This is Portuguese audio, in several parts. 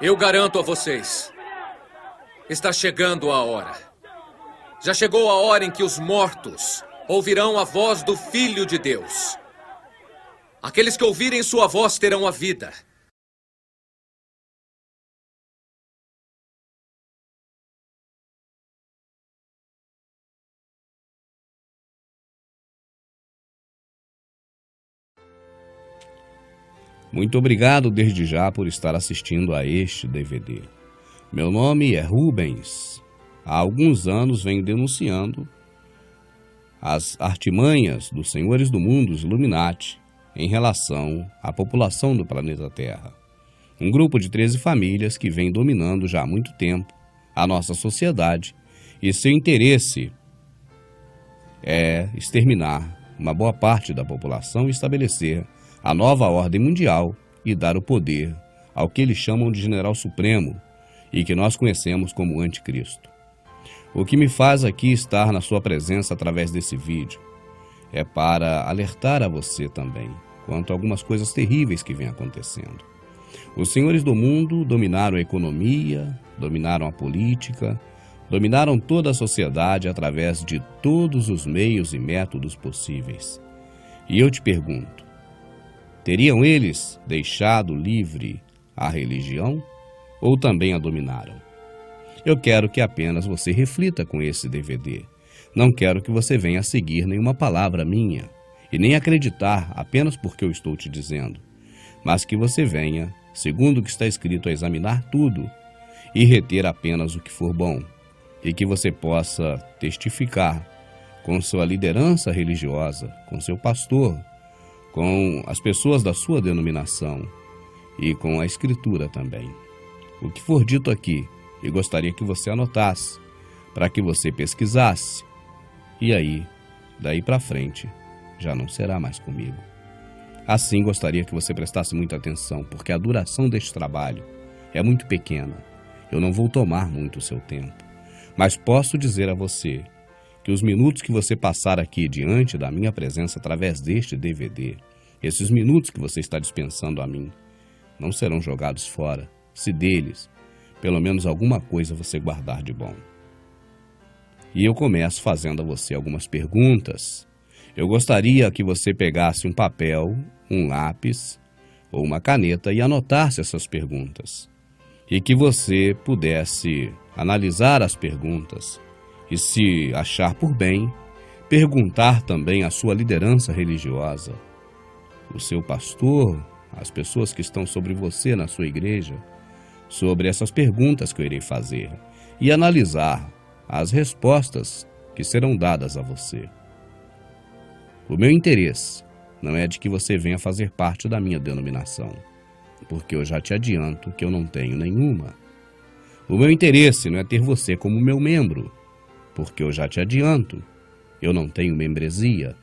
Eu garanto a vocês, está chegando a hora. Já chegou a hora em que os mortos ouvirão a voz do Filho de Deus. Aqueles que ouvirem sua voz terão a vida. Muito obrigado desde já por estar assistindo a este DVD. Meu nome é Rubens. Há alguns anos venho denunciando as artimanhas dos senhores do mundo, os Illuminati, em relação à população do planeta Terra. Um grupo de 13 famílias que vem dominando já há muito tempo a nossa sociedade e seu interesse é exterminar uma boa parte da população e estabelecer a nova ordem mundial e dar o poder ao que eles chamam de General Supremo e que nós conhecemos como Anticristo. O que me faz aqui estar na sua presença através desse vídeo é para alertar a você também quanto a algumas coisas terríveis que vêm acontecendo. Os senhores do mundo dominaram a economia, dominaram a política, dominaram toda a sociedade através de todos os meios e métodos possíveis. E eu te pergunto, teriam eles deixado livre a religião ou também a dominaram? Eu quero que apenas você reflita com esse DVD. Não quero que você venha a seguir nenhuma palavra minha e nem acreditar apenas porque eu estou te dizendo, mas que você venha, segundo o que está escrito, a examinar tudo e reter apenas o que for bom e que você possa testificar com sua liderança religiosa, com seu pastor, com as pessoas da sua denominação e com a Escritura também. O que for dito aqui, eu gostaria que você anotasse, para que você pesquisasse, e aí, daí para frente, já não será mais comigo. Assim, gostaria que você prestasse muita atenção, porque a duração deste trabalho é muito pequena. Eu não vou tomar muito o seu tempo, mas posso dizer a você que os minutos que você passar aqui diante da minha presença através deste DVD, esses minutos que você está dispensando a mim, não serão jogados fora, se deles, pelo menos alguma coisa você guardar de bom. E eu começo fazendo a você algumas perguntas. Eu gostaria que você pegasse um papel, um lápis ou uma caneta e anotasse essas perguntas. E que você pudesse analisar as perguntas e, se achar por bem, perguntar também à sua liderança religiosa, o seu pastor, as pessoas que estão sobre você na sua igreja, sobre essas perguntas que eu irei fazer e analisar as respostas que serão dadas a você. O meu interesse não é de que você venha fazer parte da minha denominação, porque eu já te adianto que eu não tenho nenhuma. O meu interesse não é ter você como meu membro, porque eu já te adianto, eu não tenho membresia.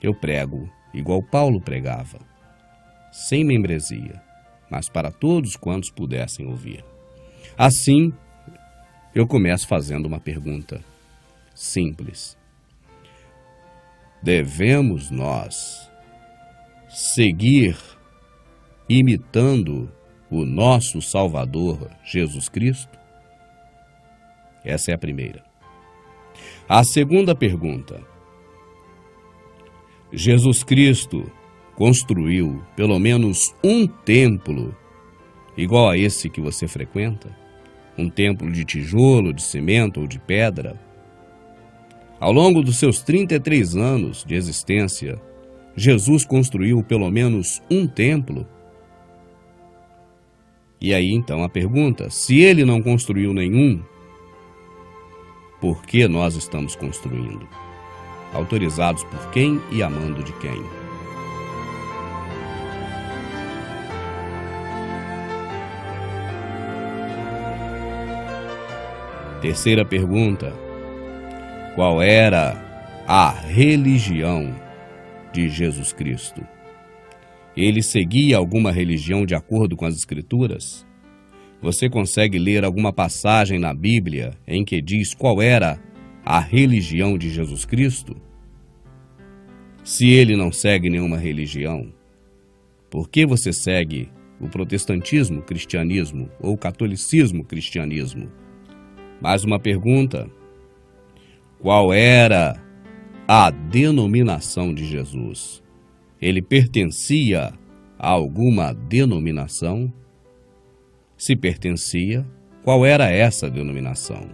Eu prego igual Paulo pregava, sem membresia, mas para todos quantos pudessem ouvir. Assim, eu começo fazendo uma pergunta simples. Devemos nós seguir imitando o nosso Salvador Jesus Cristo? Essa é a primeira. A segunda pergunta. Jesus Cristo construiu pelo menos um templo igual a esse que você frequenta? Um templo de tijolo, de cimento ou de pedra? Ao longo dos seus 33 anos de existência, Jesus construiu pelo menos um templo? E aí então a pergunta, se ele não construiu nenhum, por que nós estamos construindo? Autorizados por quem e amando de quem? Terceira pergunta. Qual era a religião de Jesus Cristo? Ele seguia alguma religião de acordo com as Escrituras? Você consegue ler alguma passagem na Bíblia em que diz qual era a religião de Jesus Cristo? Se ele não segue nenhuma religião, por que você segue o protestantismo, cristianismo, ou catolicismo, cristianismo. Mais uma pergunta: qual era a denominação de Jesus? Ele pertencia a alguma denominação? Se pertencia, qual era essa denominação?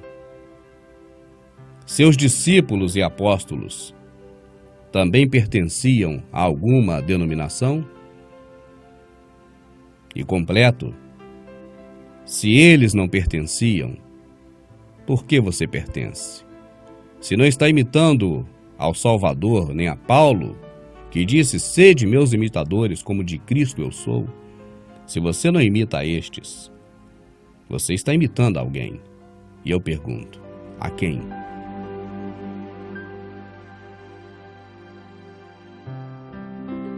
Seus discípulos e apóstolos também pertenciam a alguma denominação? E completo: se eles não pertenciam, por que você pertence? Se não está imitando ao Salvador nem a Paulo, que disse: sede meus imitadores, como de Cristo eu sou. Se você não imita a estes, você está imitando alguém. E eu pergunto: a quem?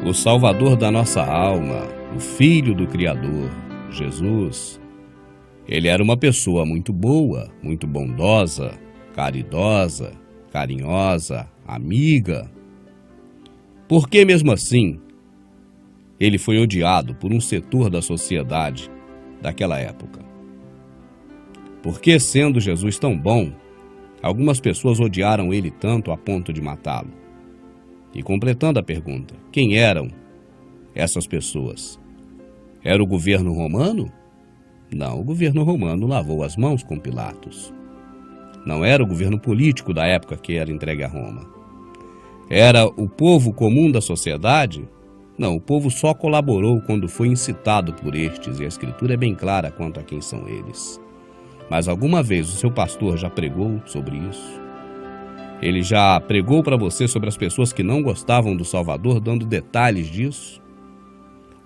O Salvador da nossa alma, o Filho do Criador, Jesus, ele era uma pessoa muito boa, muito bondosa, caridosa, carinhosa, amiga. Por que mesmo assim ele foi odiado por um setor da sociedade daquela época? Por que, sendo Jesus tão bom, algumas pessoas odiaram ele tanto a ponto de matá-lo? E completando a pergunta, quem eram essas pessoas? Era o governo romano? Não, o governo romano lavou as mãos com Pilatos. Não era o governo político da época que era entregue a Roma. Era o povo comum da sociedade? Não, o povo só colaborou quando foi incitado por estes, e a Escritura é bem clara quanto a quem são eles. Mas alguma vez o seu pastor já pregou sobre isso? Ele já pregou para você sobre as pessoas que não gostavam do Salvador, dando detalhes disso?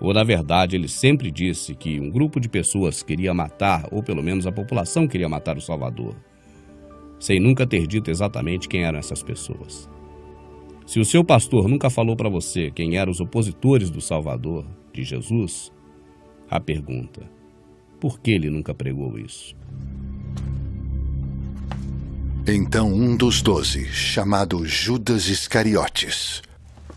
Ou, na verdade, ele sempre disse que um grupo de pessoas queria matar, ou pelo menos a população queria matar o Salvador, sem nunca ter dito exatamente quem eram essas pessoas? Se o seu pastor nunca falou para você quem eram os opositores do Salvador, de Jesus, a pergunta: por que ele nunca pregou isso? Então um dos 12, chamado Judas Iscariotes,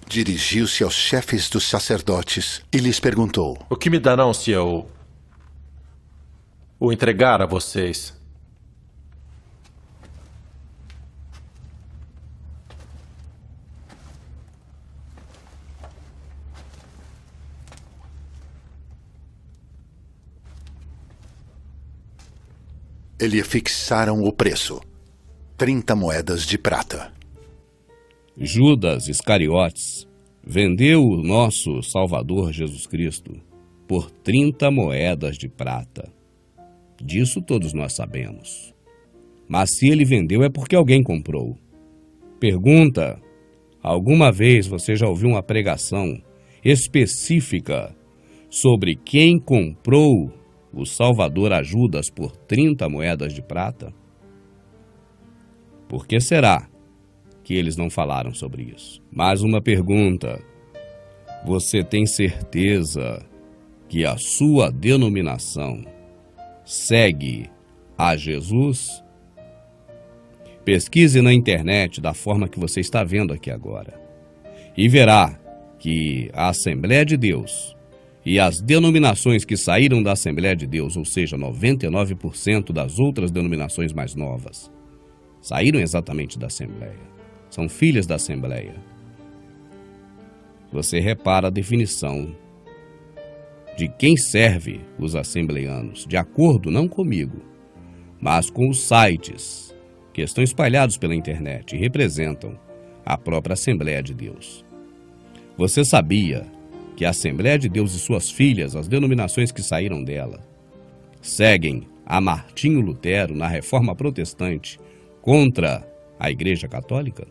dirigiu-se aos chefes dos sacerdotes e lhes perguntou: o que me darão se eu o entregar a vocês? E lhe fixaram o preço, 30 moedas de prata. Judas Iscariotes vendeu o nosso Salvador Jesus Cristo por 30 moedas de prata. Disso todos nós sabemos. Mas se ele vendeu é porque alguém comprou. Pergunta: alguma vez você já ouviu uma pregação específica sobre quem comprou o Salvador a Judas por 30 moedas de prata? Por que será que eles não falaram sobre isso? Mais uma pergunta: você tem certeza que a sua denominação segue a Jesus? Pesquise na internet da forma que você está vendo aqui agora e verá que a Assembleia de Deus e as denominações que saíram da Assembleia de Deus, ou seja, 99% das outras denominações mais novas, saíram exatamente da Assembleia. São filhas da Assembleia. Você repara a definição de quem serve os assembleianos, de acordo não comigo, mas com os sites que estão espalhados pela internet e representam a própria Assembleia de Deus. Você sabia que a Assembleia de Deus e suas filhas, as denominações que saíram dela, seguem a Martinho Lutero na Reforma Protestante contra a Igreja Católica?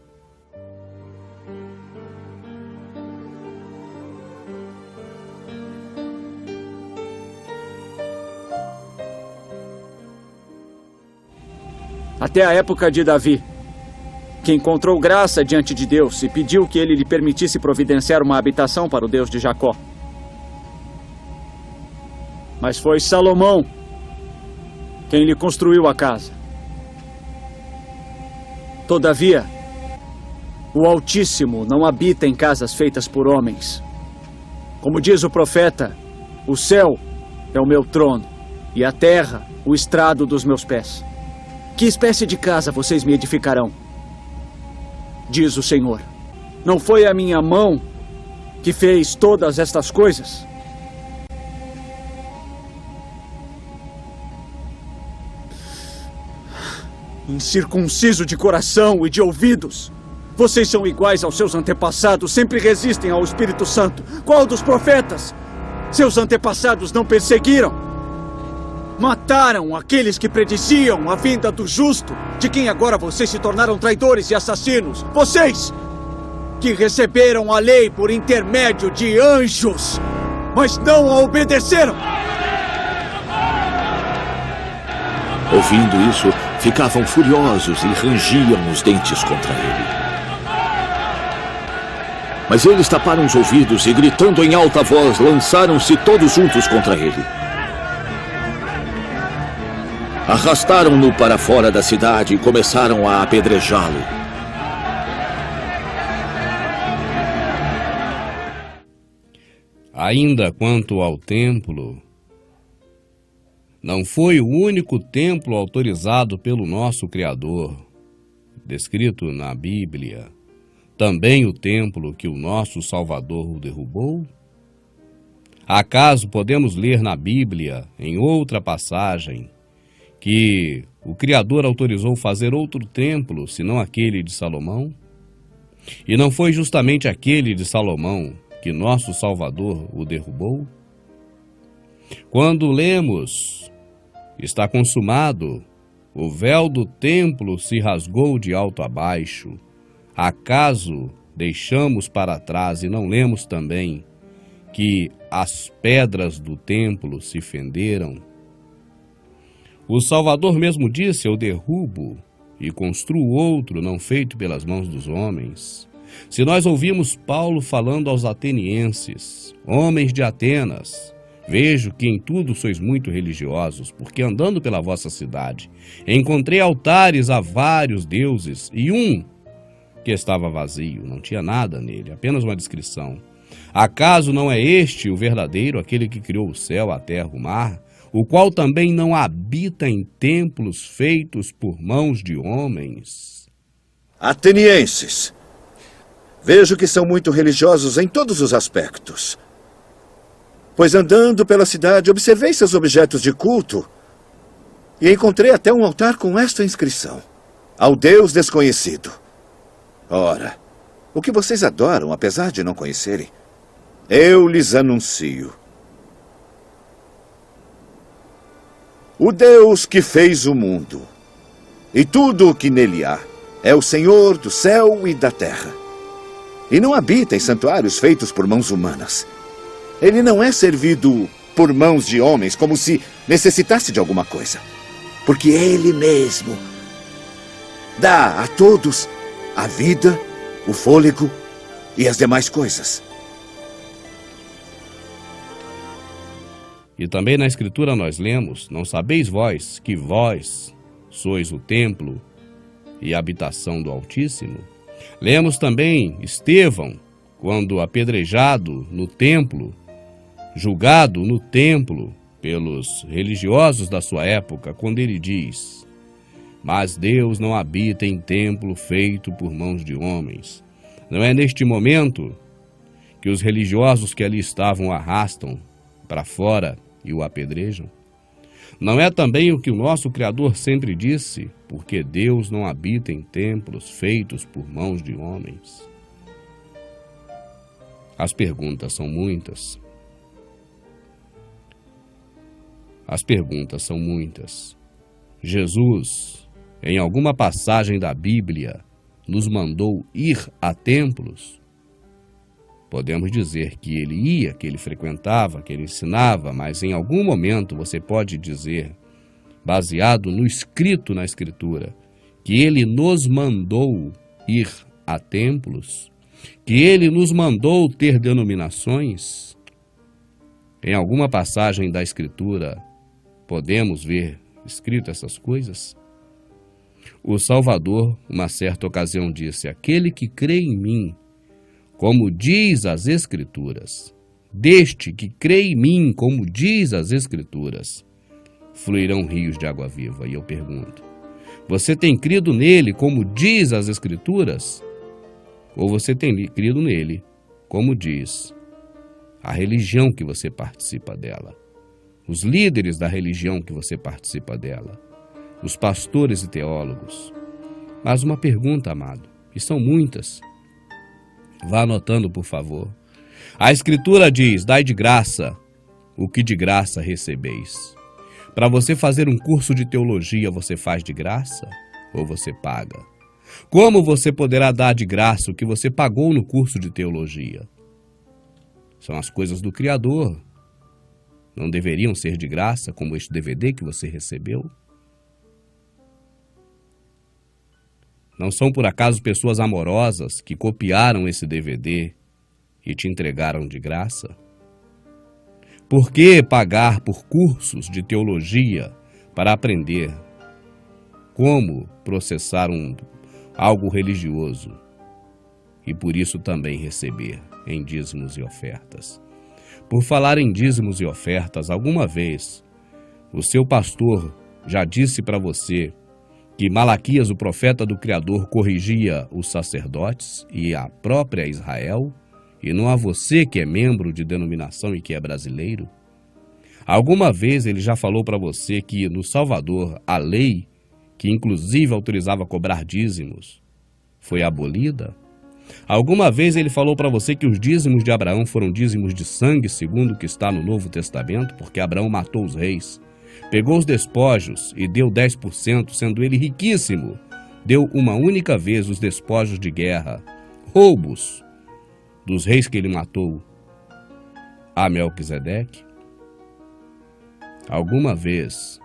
Até a época de Davi, que encontrou graça diante de Deus e pediu que ele lhe permitisse providenciar uma habitação para o Deus de Jacó. Mas foi Salomão quem lhe construiu a casa. Todavia, o Altíssimo não habita em casas feitas por homens. Como diz o profeta, o céu é o meu trono, e a terra, o estrado dos meus pés. Que espécie de casa vocês me edificarão? Diz o Senhor. Não foi a minha mão que fez todas estas coisas? Incircunciso de coração e de ouvidos. Vocês são iguais aos seus antepassados, sempre resistem ao Espírito Santo. Qual dos profetas? Seus antepassados não perseguiram? Mataram aqueles que prediziam a vinda do justo, de quem agora vocês se tornaram traidores e assassinos. Vocês, que receberam a lei por intermédio de anjos, mas não a obedeceram. Ouvindo isso, ficavam furiosos e rangiam os dentes contra ele. Mas eles taparam os ouvidos e, gritando em alta voz, lançaram-se todos juntos contra ele. Arrastaram-no para fora da cidade e começaram a apedrejá-lo. Ainda quanto ao templo, não foi o único templo autorizado pelo nosso Criador, descrito na Bíblia, também o templo que o nosso Salvador derrubou? Acaso podemos ler na Bíblia, em outra passagem, que o Criador autorizou fazer outro templo, senão aquele de Salomão? E não foi justamente aquele de Salomão que nosso Salvador o derrubou? Quando lemos, está consumado, o véu do templo se rasgou de alto a baixo, acaso deixamos para trás e não lemos também que as pedras do templo se fenderam? O Salvador mesmo disse: eu derrubo e construo outro, não feito pelas mãos dos homens. Se nós ouvimos Paulo falando aos atenienses, homens de Atenas, vejo que em tudo sois muito religiosos, porque andando pela vossa cidade, encontrei altares a vários deuses, e um que estava vazio, não tinha nada nele, apenas uma descrição. Acaso não é este o verdadeiro, aquele que criou o céu, a terra, o mar, o qual também não habita em templos feitos por mãos de homens? Atenienses, vejo que são muito religiosos em todos os aspectos. Pois andando pela cidade, observei seus objetos de culto e encontrei até um altar com esta inscrição: ao Deus desconhecido. Ora, o que vocês adoram, apesar de não conhecerem, eu lhes anuncio. O Deus que fez o mundo e tudo o que nele há é o Senhor do céu e da terra. E não habita em santuários feitos por mãos humanas. Ele não é servido por mãos de homens como se necessitasse de alguma coisa. Porque Ele mesmo dá a todos a vida, o fôlego e as demais coisas. E também na Escritura nós lemos: não sabeis vós que vós sois o templo e a habitação do Altíssimo? Lemos também Estevão, quando apedrejado no templo, julgado no templo pelos religiosos da sua época, quando ele diz: mas Deus não habita em templo feito por mãos de homens. Não é neste momento que os religiosos que ali estavam o arrastam para fora e o apedrejam? Não é também o que o nosso Criador sempre disse: porque Deus não habita em templos feitos por mãos de homens? As perguntas são muitas. As perguntas são muitas. Jesus, em alguma passagem da Bíblia, nos mandou ir a templos? Podemos dizer que ele ia, que ele frequentava, que ele ensinava, mas em algum momento você pode dizer, baseado no escrito na Escritura, que ele nos mandou ir a templos? Que ele nos mandou ter denominações? Em alguma passagem da Escritura podemos ver escrito essas coisas? O Salvador, uma certa ocasião, disse: aquele que crê em mim, como diz as Escrituras, deste que crê em mim, como diz as Escrituras, fluirão rios de água viva. E eu pergunto, você tem crido nele, como diz as Escrituras? Ou você tem crido nele, como diz a religião que você participa dela, os líderes da religião que você participa dela, os pastores e teólogos? Mas uma pergunta, amado, e são muitas. Vá anotando, por favor. A Escritura diz, dai de graça o que de graça recebeis. Para você fazer um curso de teologia, você faz de graça ou você paga? Como você poderá dar de graça o que você pagou no curso de teologia? São as coisas do Criador. Não deveriam ser de graça, como este DVD que você recebeu? Não são por acaso pessoas amorosas que copiaram esse DVD e te entregaram de graça? Por que pagar por cursos de teologia para aprender como processar algo religioso e por isso também receber em dízimos e ofertas? Por falar em dízimos e ofertas, alguma vez o seu pastor já disse para você que Malaquias, o profeta do Criador, corrigia os sacerdotes e a própria Israel, e não a você que é membro de denominação e que é brasileiro? Alguma vez ele já falou para você que no Salvador a lei, que inclusive autorizava cobrar dízimos, foi abolida? Alguma vez ele falou para você que os dízimos de Abraão foram dízimos de sangue, segundo o que está no Novo Testamento, porque Abraão matou os reis, pegou os despojos e deu 10%, sendo ele riquíssimo, deu uma única vez os despojos de guerra, roubos dos reis que ele matou, a Melquisedeque? Alguma vez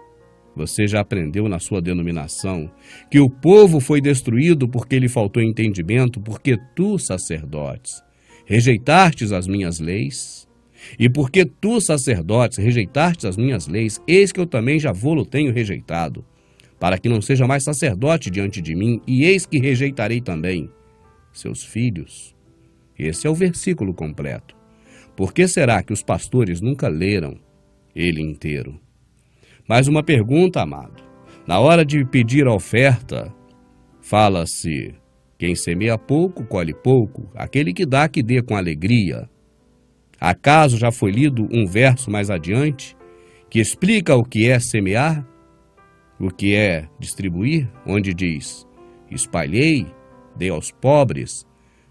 você já aprendeu na sua denominação que o povo foi destruído porque lhe faltou entendimento, porque tu, sacerdotes, rejeitastes as minhas leis? E porque tu, sacerdotes, rejeitastes as minhas leis, eis que eu também já vou-lo tenho rejeitado, para que não seja mais sacerdote diante de mim, e eis que rejeitarei também seus filhos. Esse é o versículo completo. Por que será que os pastores nunca leram ele inteiro? Mais uma pergunta, amado. Na hora de pedir a oferta, fala-se, quem semeia pouco, colhe pouco. Aquele que dá, que dê com alegria. Acaso já foi lido um verso mais adiante, que explica o que é semear, o que é distribuir, onde diz, espalhei, dei aos pobres,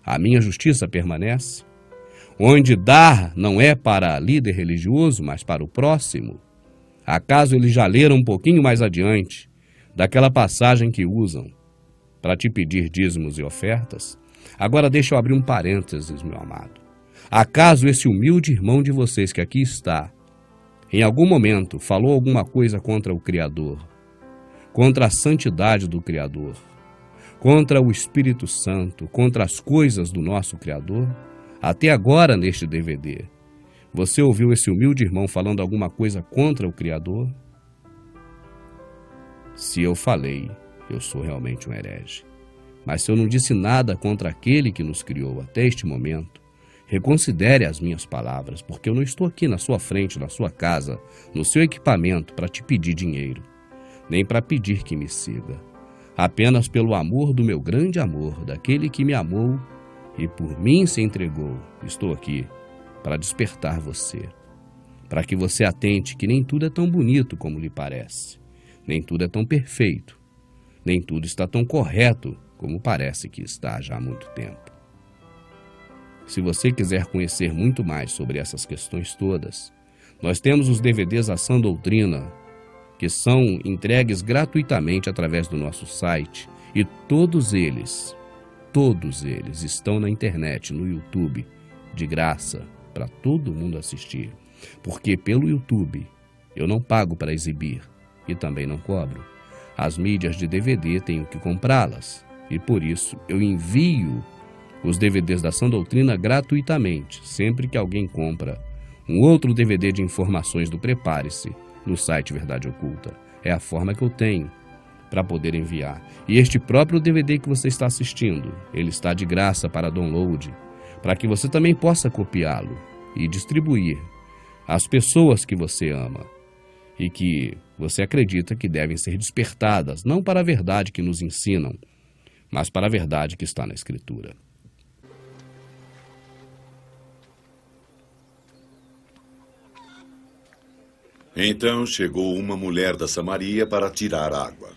a minha justiça permanece? Onde dar não é para líder religioso, mas para o próximo? Acaso eles já leram um pouquinho mais adiante daquela passagem que usam para te pedir dízimos e ofertas? Agora deixa eu abrir um parênteses, meu amado. Acaso esse humilde irmão de vocês que aqui está, em algum momento falou alguma coisa contra o Criador, contra a santidade do Criador, contra o Espírito Santo, contra as coisas do nosso Criador? Até agora neste DVD, você ouviu esse humilde irmão falando alguma coisa contra o Criador? Se eu falei, eu sou realmente um herege. Mas se eu não disse nada contra aquele que nos criou até este momento, reconsidere as minhas palavras, porque eu não estou aqui na sua frente, na sua casa, no seu equipamento para te pedir dinheiro, nem para pedir que me siga. Apenas pelo amor do meu grande amor, daquele que me amou e por mim se entregou, estou aqui para despertar você, para que você atente que nem tudo é tão bonito como lhe parece, nem tudo é tão perfeito, nem tudo está tão correto como parece que está já há muito tempo. Se você quiser conhecer muito mais sobre essas questões todas, nós temos os DVDs da Sã Doutrina, que são entregues gratuitamente através do nosso site, e todos eles estão na internet, no YouTube, de graça, para todo mundo assistir. Porque pelo YouTube eu não pago para exibir e também não cobro. As mídias de DVD tenho que comprá-las, e por isso eu envio os DVDs da Sã Doutrina gratuitamente, sempre que alguém compra um outro DVD de informações do Prepare-se no site Verdade Oculta. É a forma que eu tenho para poder enviar. E este próprio DVD que você está assistindo, ele está de graça para download, para que você também possa copiá-lo e distribuir às pessoas que você ama e que você acredita que devem ser despertadas, não para a verdade que nos ensinam, mas para a verdade que está na Escritura. Então chegou uma mulher da Samaria para tirar água.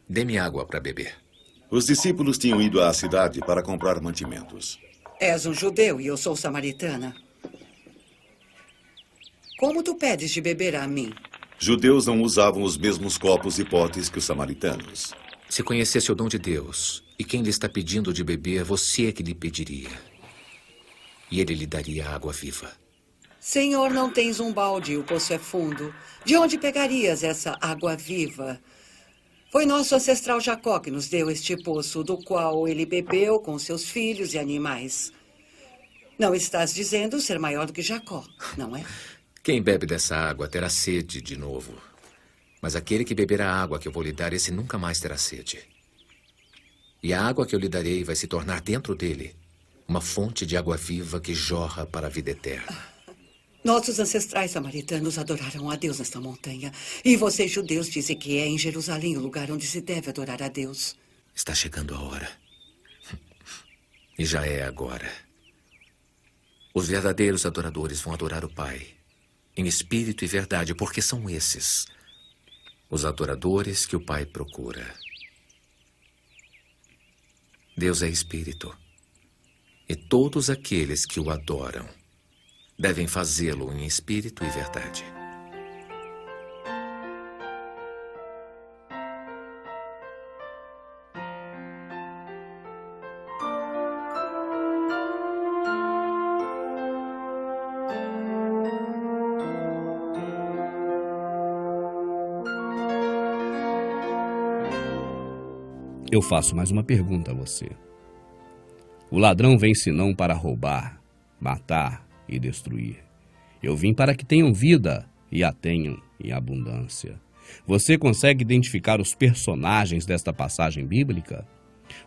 Dê-me água para beber. Os discípulos tinham ido à cidade para comprar mantimentos. És um judeu e eu sou samaritana. Como tu pedes de beber a mim? Judeus não usavam os mesmos copos e potes que os samaritanos. Se conhecesse o dom de Deus e quem lhe está pedindo de beber, você é que lhe pediria. E ele lhe daria água viva. Senhor, não tens um balde e o poço é fundo. De onde pegarias essa água viva? Foi nosso ancestral Jacó que nos deu este poço, do qual ele bebeu com seus filhos e animais. Não estás dizendo ser maior do que Jacó, não é? Quem bebe dessa água terá sede de novo. Mas aquele que beber a água que eu vou lhe dar, esse nunca mais terá sede. E a água que eu lhe darei vai se tornar dentro dele uma fonte de água viva que jorra para a vida eterna. Nossos ancestrais samaritanos adoraram a Deus nesta montanha. E vocês, judeus, dizem que é em Jerusalém o lugar onde se deve adorar a Deus. Está chegando a hora. E já é agora. Os verdadeiros adoradores vão adorar o Pai, em espírito e verdade, porque são esses os adoradores que o Pai procura. Deus é espírito. E todos aqueles que o adoram devem fazê-lo em espírito e verdade. Eu faço mais uma pergunta a você. O ladrão vem senão para roubar, matar e destruir. Eu vim para que tenham vida e a tenham em abundância. Você consegue identificar os personagens desta passagem bíblica?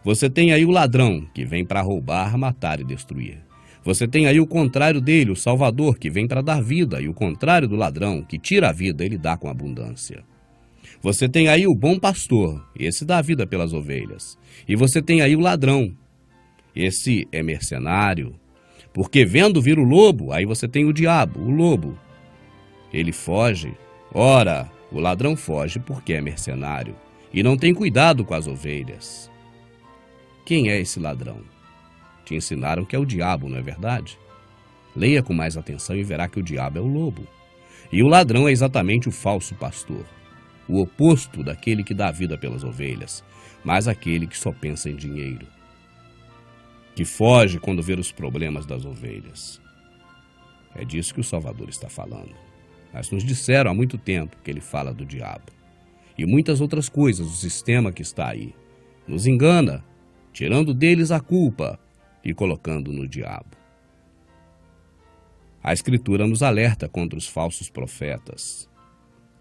Você tem aí o ladrão, que vem para roubar, matar e destruir. Você tem aí o contrário dele, o Salvador, que vem para dar vida, e o contrário do ladrão, que tira a vida, ele dá com abundância. Você tem aí o bom pastor, esse dá vida pelas ovelhas. E você tem aí o ladrão, esse é mercenário, porque vendo vir o lobo, aí você tem o diabo, o lobo. Ele foge. Ora, o ladrão foge porque é mercenário e não tem cuidado com as ovelhas. Quem é esse ladrão? Te ensinaram que é o diabo, não é verdade? Leia com mais atenção e verá que o diabo é o lobo. E o ladrão é exatamente o falso pastor, o oposto daquele que dá vida pelas ovelhas, mas aquele que só pensa em dinheiro, que foge quando vê os problemas das ovelhas. É disso que o Salvador está falando. Mas nos disseram há muito tempo que ele fala do diabo. E muitas outras coisas, o sistema que está aí, nos engana, tirando deles a culpa e colocando no diabo. A Escritura nos alerta contra os falsos profetas,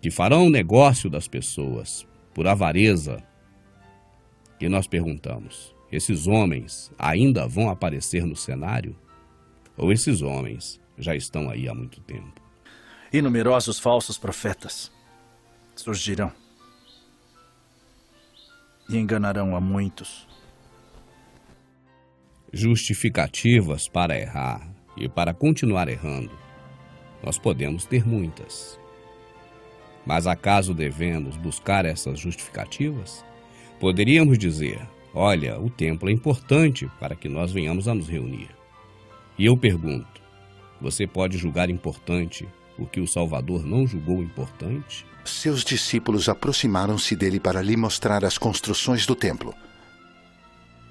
que farão negócio das pessoas por avareza. E nós perguntamos, esses homens ainda vão aparecer no cenário? Ou esses homens já estão aí há muito tempo? E numerosos falsos profetas surgirão e enganarão a muitos. Justificativas para errar e para continuar errando, nós podemos ter muitas. Mas acaso devemos buscar essas justificativas? Poderíamos dizer, olha, o templo é importante para que nós venhamos a nos reunir. E eu pergunto, você pode julgar importante o que o Salvador não julgou importante? Seus discípulos aproximaram-se dele para lhe mostrar as construções do templo.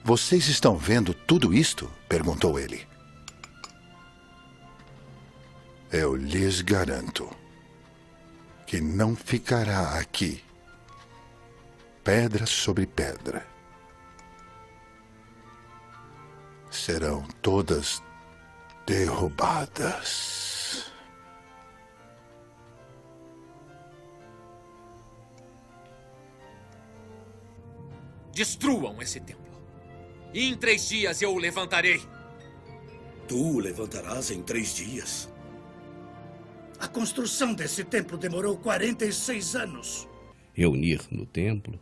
Vocês estão vendo tudo isto? Perguntou ele. Eu lhes garanto que não ficará aqui pedra sobre pedra. Serão todas derrubadas. Destruam esse templo. e em 3 dias eu o levantarei. Tu o levantarás em 3 dias. A construção desse templo demorou 46 anos. Reunir no templo?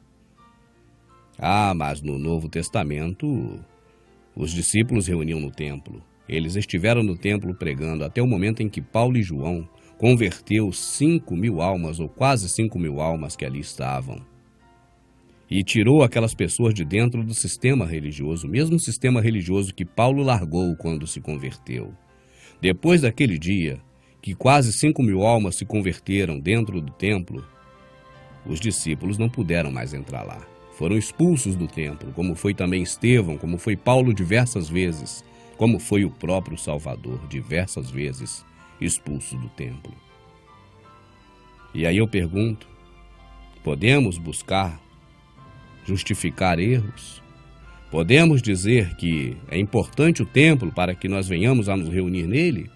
Ah, mas no Novo Testamento, os discípulos reuniam no templo. Eles estiveram no templo pregando até o momento em que Paulo e João converteu 5.000 almas, ou quase 5.000 almas que ali estavam. E tirou aquelas pessoas de dentro do sistema religioso, o mesmo sistema religioso que Paulo largou quando se converteu. Depois daquele dia, que quase 5.000 almas se converteram dentro do templo, os discípulos não puderam mais entrar lá. Foram expulsos do templo, como foi também Estevão, como foi Paulo diversas vezes, como foi o próprio Salvador diversas vezes expulso do templo. E aí eu pergunto, podemos buscar justificar erros? Podemos dizer que é importante o templo para que nós venhamos a nos reunir nele?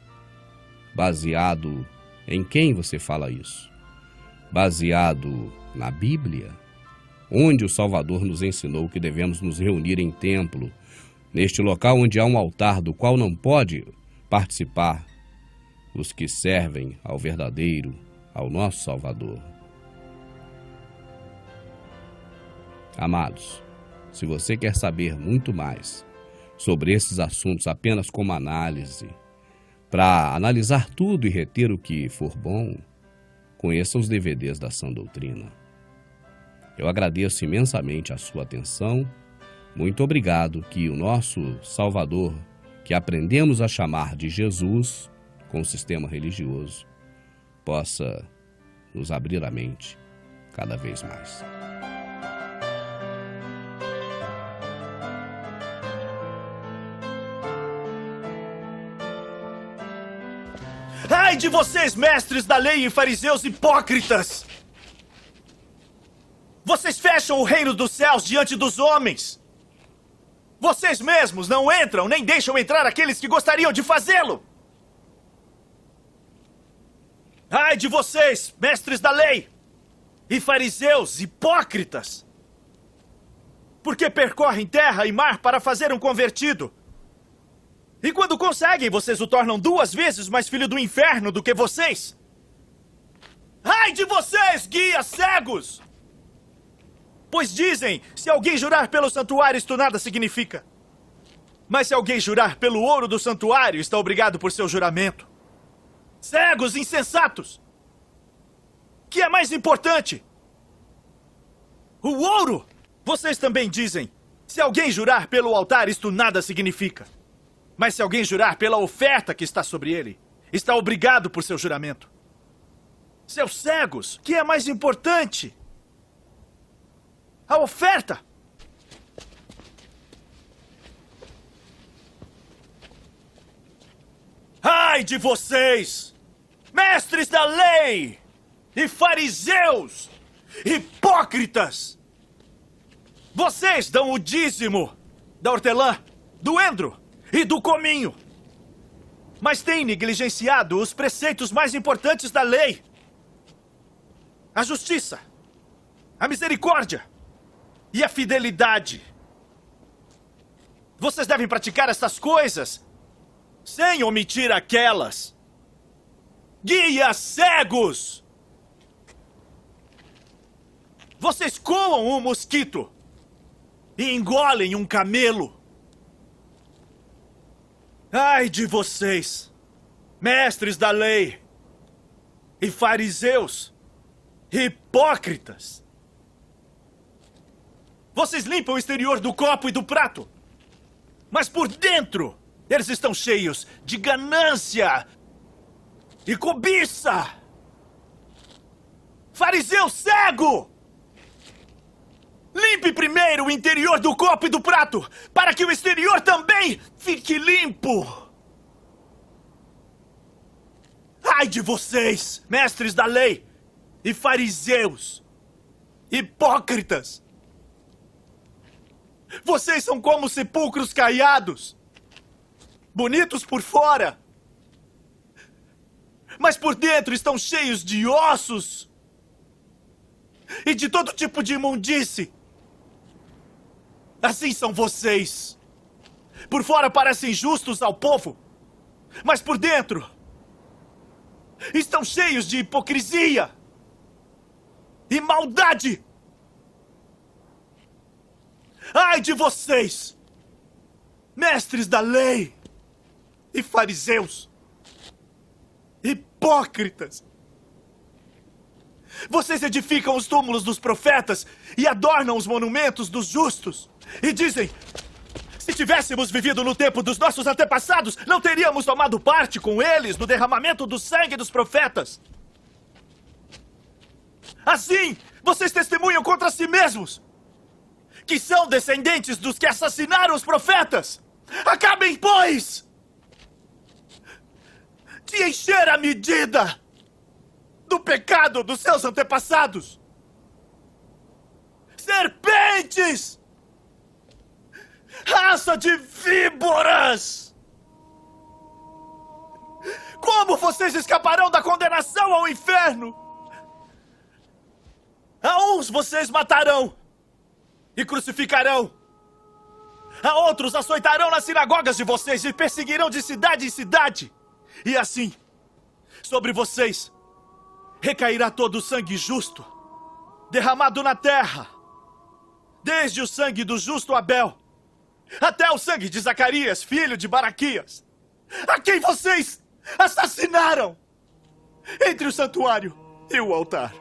Baseado em quem você fala isso? Baseado na Bíblia? Onde o Salvador nos ensinou que devemos nos reunir em templo, neste local onde há um altar do qual não pode participar os que servem ao verdadeiro, ao nosso Salvador. Amados, se você quer saber muito mais sobre esses assuntos apenas como análise, para analisar tudo e reter o que for bom, conheça os DVDs da Sã Doutrina. Eu agradeço imensamente a sua atenção. Muito obrigado, que o nosso Salvador, que aprendemos a chamar de Jesus, com o sistema religioso, possa nos abrir a mente cada vez mais. Ai de vocês, mestres da lei e fariseus hipócritas! Vocês fecham o reino dos céus diante dos homens. Vocês mesmos não entram, nem deixam entrar aqueles que gostariam de fazê-lo. Ai de vocês, mestres da lei e fariseus hipócritas! Porque percorrem terra e mar para fazer um convertido. E quando conseguem, vocês o tornam 2 vezes mais filho do inferno do que vocês. Ai de vocês, guias cegos! Pois dizem, se alguém jurar pelo santuário, isto nada significa. Mas se alguém jurar pelo ouro do santuário, está obrigado por seu juramento. Cegos insensatos! Que é mais importante? O ouro! Vocês também dizem, se alguém jurar pelo altar, isto nada significa. Mas se alguém jurar pela oferta que está sobre ele, está obrigado por seu juramento. Seus cegos, que é mais importante? A oferta! Ai de vocês, mestres da lei e fariseus, hipócritas! Vocês dão o dízimo da hortelã, do endro e do cominho, mas têm negligenciado os preceitos mais importantes da lei: a justiça, a misericórdia e a fidelidade. Vocês devem praticar essas coisas sem omitir aquelas. Guias cegos! Vocês coam um mosquito e engolem um camelo. Ai de vocês, mestres da lei e fariseus, hipócritas! Vocês limpam o exterior do copo e do prato, mas por dentro eles estão cheios de ganância e cobiça. Fariseu cego! Limpe primeiro o interior do copo e do prato, para que o exterior também fique limpo. Ai de vocês, mestres da lei e fariseus, hipócritas! Vocês são como sepulcros caiados, bonitos por fora, mas por dentro estão cheios de ossos e de todo tipo de imundície. Assim são vocês. Por fora parecem justos ao povo, mas por dentro estão cheios de hipocrisia e maldade. Ai de vocês, mestres da lei e fariseus, hipócritas! Vocês edificam os túmulos dos profetas e adornam os monumentos dos justos. E dizem: se tivéssemos vivido no tempo dos nossos antepassados, não teríamos tomado parte com eles no derramamento do sangue dos profetas. Assim, vocês testemunham contra si mesmos, que são descendentes dos que assassinaram os profetas. Acabem, pois, de encher a medida do pecado dos seus antepassados. Serpentes! Raça de víboras! Como vocês escaparão da condenação ao inferno? A uns vocês matarão e crucificarão. A outros açoitarão nas sinagogas de vocês e perseguirão de cidade em cidade. E assim, sobre vocês recairá todo o sangue justo derramado na terra, desde o sangue do justo Abel até o sangue de Zacarias, filho de Baraquias, a quem vocês assassinaram entre o santuário e o altar.